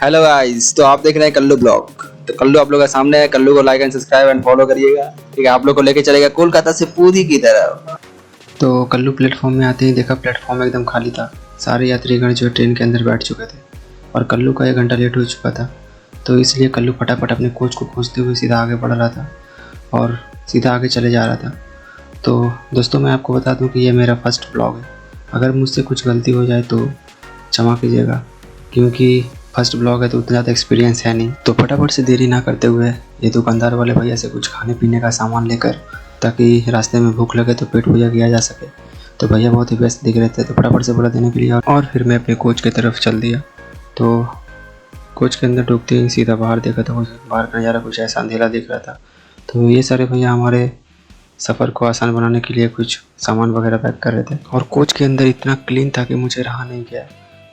Hello guys, तो आप देख रहे हैं कल्लू ब्लॉग। तो कल्लू आप लोगों के सामने है। कल्लू को like and subscribe and follow करिएगा। ठीक है, आप लोग को लेके चलेगा कोलकाता से पूरी की तरफ। तो कल्लू प्लेटफॉर्म में आते ही देखा प्लेटफॉर्म एकदम खाली था। सारे यात्रीगण जो ट्रेन के अंदर बैठ चुके थे और कल्लू का 1 घंटा लेट हो चुका था। तो इसलिए कल्लू फटाफट अपने कोच को खोजते हुए सीधा आगे बढ़ रहा था और सीधा आगे चले जा रहा था। तो दोस्तों, मैं आपको बता दूं कि ये मेरा फर्स्ट ब्लॉग है। अगर मुझसे कुछ गलती हो जाए तो क्षमा कीजिएगा, क्योंकि फर्स्ट ब्लॉग है तो उतना ज़्यादा एक्सपीरियंस है नहीं। तो फटाफट से देरी ना करते हुए ये दुकानदार वाले भैया से कुछ खाने पीने का सामान लेकर, ताकि रास्ते में भूख लगे तो पेट पूजा किया जा सके। तो भैया बहुत ही व्यस्त दिख रहे थे, तो फटाफट से बोला देने के लिए और फिर मैं अपने कोच की तरफ चल दिया। तो कोच के अंदर डूबते ही सीधा बाहर देखा तो बाहर का नज़ारा कुछ ऐसा अंधेरा दिख रहा था। तो ये सारे भैया हमारे सफ़र को आसान बनाने के लिए कुछ सामान वगैरह पैक कर रहे थे और कोच के अंदर इतना क्लीन था कि मुझे रहा नहीं गया।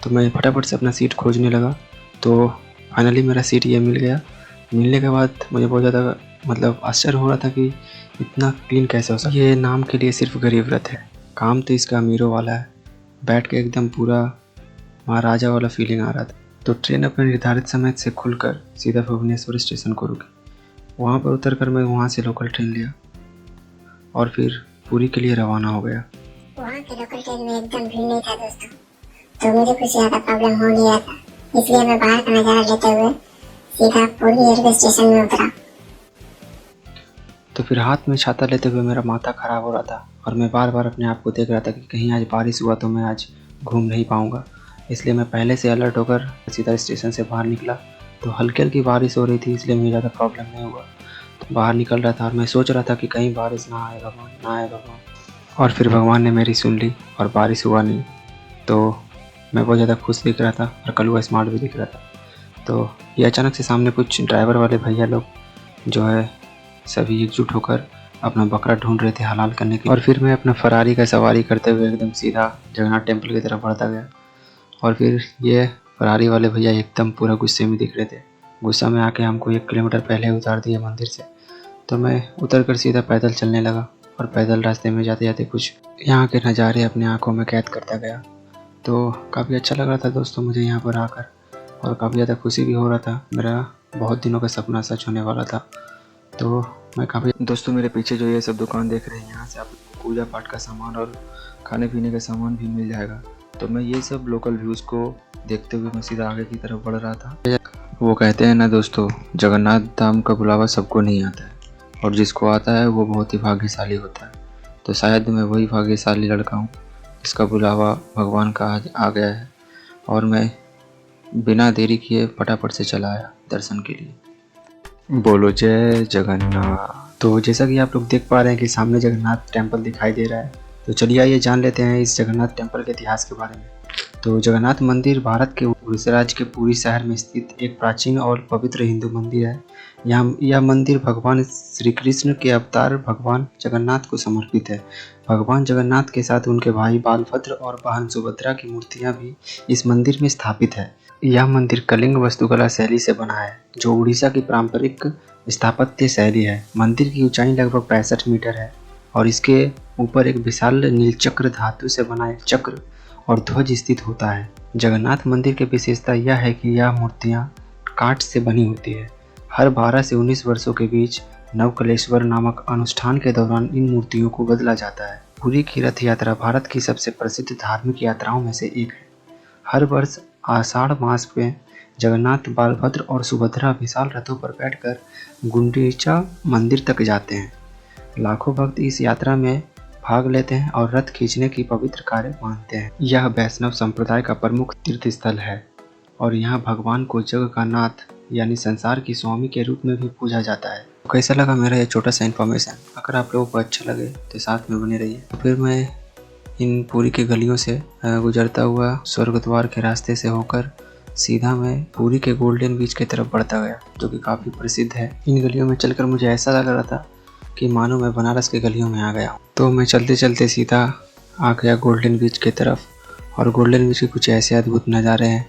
तो मैं फटाफट से अपना सीट खोजने लगा। तो फाइनली मेरा सीट ये मिल गया। मिलने के बाद मुझे बहुत ज़्यादा आश्चर्य हो रहा था कि इतना क्लीन कैसे हो सकता है। ये नाम के लिए सिर्फ गरीब रथ है, काम तो इसका अमीरों वाला है। बैठ के एकदम पूरा महाराजा वाला फीलिंग आ रहा था। तो ट्रेन अपने निर्धारित समय से खुलकर सीधा भुवनेश्वर स्टेशन को रुकी। वहाँ पर उतरकर मैं वहाँ से लोकल ट्रेन लिया और फिर पुरी के लिए रवाना हो गया। वहाँ के लोकल ट्रेन में एकदम भीड़ नहीं था दोस्तों, तो मुझे कुछ ज़्यादा प्रॉब्लम हो नहीं रहा था, इसलिए मैं बाहर का नज़ारा लेते हुए सीधा पुरी रेलवे स्टेशन में उतरा। तो फिर हाथ में छाता लेते हुए मेरा माथा खराब हो रहा था और मैं बार बार अपने आप को देख रहा था कि कहीं आज बारिश हुआ तो मैं आज घूम नहीं पाऊँगा। इसलिए मैं पहले से अलर्ट होकर सीधा स्टेशन से बाहर निकला। तो हल्की हल्की बारिश हो रही थी, इसलिए मुझे ज़्यादा प्रॉब्लम नहीं हुआ। तो बाहर निकल रहा था और मैं सोच रहा था कि कहीं बारिश ना आए भगवान, ना आए भगवान। और फिर भगवान ने मेरी सुन ली और बारिश हुआ नहीं। तो मैं बहुत ज़्यादा खुश दिख रहा था और कल्लू स्मार्ट भी दिख रहा था। तो ये अचानक से सामने कुछ ड्राइवर वाले भैया लोग जो है सभी एकजुट होकर अपना बकरा ढूंढ रहे थे हलाल करने के। और फिर मैं अपना फरारी का सवारी करते हुए एकदम सीधा जगन्नाथ टेम्पल की तरफ बढ़ता गया। और फिर ये फरारी वाले भैया एकदम पूरा गुस्से में दिख रहे थे। गुस्सा में आके हमको 1 किलोमीटर पहले उतार दिया मंदिर से। तो मैं उतर कर सीधा पैदल चलने लगा और पैदल रास्ते में जाते जाते कुछ यहाँ के नज़ारे अपने आँखों में कैद करता गया। तो काफ़ी अच्छा लग रहा था दोस्तों मुझे यहाँ पर आकर, और काफ़ी ज़्यादा खुशी भी हो रहा था। मेरा बहुत दिनों का सपना सच होने वाला था। तो मैं काफ़ी दोस्तों, मेरे पीछे जो ये सब दुकान देख रहे हैं, यहाँ से आपको पूजा पाठ का सामान और खाने पीने का सामान भी मिल जाएगा। तो मैं ये सब लोकल व्यूज़ को देखते हुए मैं सीधा आगे की तरफ बढ़ रहा था। वो कहते हैं ना दोस्तों, जगन्नाथ धाम का बुलावा सबको नहीं आता है और जिसको आता है वो बहुत ही भाग्यशाली होता है। तो शायद मैं वही भाग्यशाली लड़का हूँ जिसका बुलावा भगवान का आज आ गया है और मैं बिना देरी किए फटाफट से चला आया दर्शन के लिए। बोलो जय जगन्नाथ। तो जैसा कि आप लोग देख पा रहे हैं कि सामने जगन्नाथ टेम्पल दिखाई दे रहा है। तो चलिए आइए जान लेते हैं इस जगन्नाथ टेम्पल के इतिहास के बारे में। तो जगन्नाथ मंदिर भारत के उड़ीसा राज्य के पुरी शहर में स्थित एक प्राचीन और पवित्र हिंदू मंदिर है। यह मंदिर भगवान श्री कृष्ण के अवतार भगवान जगन्नाथ को समर्पित है। भगवान जगन्नाथ के साथ उनके भाई बालभद्र और बहन सुभद्रा की मूर्तियां भी इस मंदिर में स्थापित है। यह मंदिर कलिंग वास्तुकला शैली से बना है, जो उड़ीसा की पारंपरिक स्थापत्य शैली है। मंदिर की ऊंचाई लगभग 65 मीटर है और इसके ऊपर एक विशाल नीलचक्र धातु से बना एक चक्र और ध्वज स्थित होता है। जगन्नाथ मंदिर की विशेषता यह है कि यह मूर्तियां काठ से बनी होती है। हर 12 से 19 वर्षों के बीच नवकलेश्वर नामक अनुष्ठान के दौरान इन मूर्तियों को बदला जाता है। पुरी की रथ यात्रा भारत की सबसे प्रसिद्ध धार्मिक यात्राओं में से एक है। हर वर्ष आषाढ़ मास में जगन्नाथ, बालभद्र और सुभद्रा विशाल रथों पर बैठकर गुंडीचा मंदिर तक जाते हैं। लाखों भक्त इस यात्रा में भाग लेते हैं और रथ खींचने की पवित्र कार्य मानते हैं। यह वैष्णव संप्रदाय का प्रमुख तीर्थ स्थल है और यहाँ भगवान को जग का नाथ यानी संसार की स्वामी के रूप में भी पूजा जाता है। तो कैसा लगा मेरा ये छोटा सा इन्फॉर्मेशन? अगर आप लोगों को अच्छा लगे तो साथ में बने रहिए। तो फिर मैं इन पुरी के गलियों से गुजरता हुआ स्वर्ग द्वार के रास्ते से होकर सीधा मैं पुरी के गोल्डन बीच की तरफ बढ़ता गया, जो कि काफ़ी प्रसिद्ध है। इन गलियों में चलकर मुझे ऐसा लग रहा था कि मानो मैं बनारस के गलियों में आ गया हूँ। तो मैं चलते चलते सीधा आ गया गोल्डन बीच की तरफ और गोल्डन बीच के कुछ ऐसे अद्भुत नज़ारे हैं।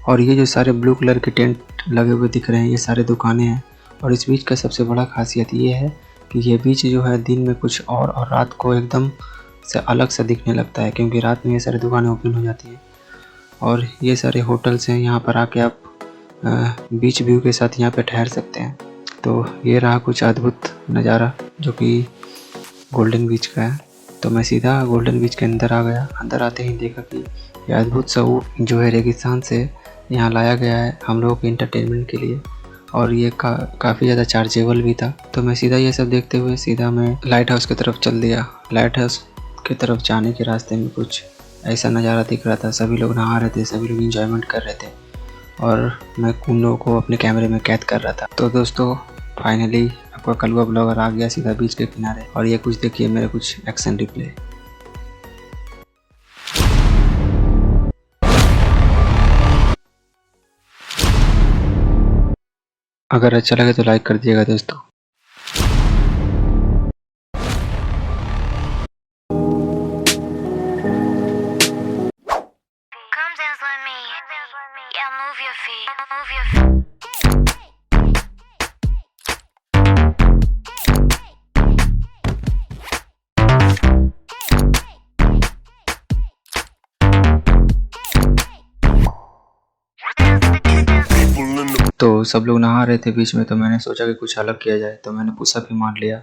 और ये जो सारे ब्लू कलर के टेंट लगे हुए दिख रहे हैं, ये सारे दुकानें हैं। और इस बीच का सबसे बड़ा खासियत ये है कि ये बीच जो है दिन में कुछ और रात को एकदम से अलग सा दिखने लगता है, क्योंकि रात में ये सारी दुकानें ओपन हो जाती हैं। और ये सारे होटल्स हैं, यहाँ पर आके आप बीच व्यू के साथ यहाँ पे ठहर सकते हैं। तो ये रहा कुछ अद्भुत नज़ारा जो कि गोल्डन बीच का है। तो मैं सीधा गोल्डन बीच के अंदर आ गया। अंदर आते ही देखा कि ये अद्भुत सा ऊँट जो है रेगिस्तान से यहाँ लाया गया है हम लोगों के इंटरटेनमेंट के लिए, और ये काफ़ी ज़्यादा चार्जेबल भी था। तो मैं सीधा ये सब देखते हुए सीधा मैं लाइट हाउस की तरफ चल दिया। लाइट हाउस की तरफ जाने के रास्ते में कुछ ऐसा नज़ारा दिख रहा था। सभी लोग नहा रहे थे, सभी लोग इंजॉयमेंट कर रहे थे और मैं उन लोगों को अपने कैमरे में कैद कर रहा था। तो दोस्तों फाइनली आपका कलवा ब्लॉगर आ गया सीधा बीच के किनारे, और ये कुछ देखिए मेरे कुछ एक्शन रिप्ले। अगर अच्छा लगे तो लाइक कर दिएगा दोस्तों। Come dance with me. Yeah, move your feet. Move your feet. तो सब लोग नहा रहे थे बीच में, तो मैंने सोचा कि कुछ अलग किया जाए, तो मैंने पुशअप ही मार लिया।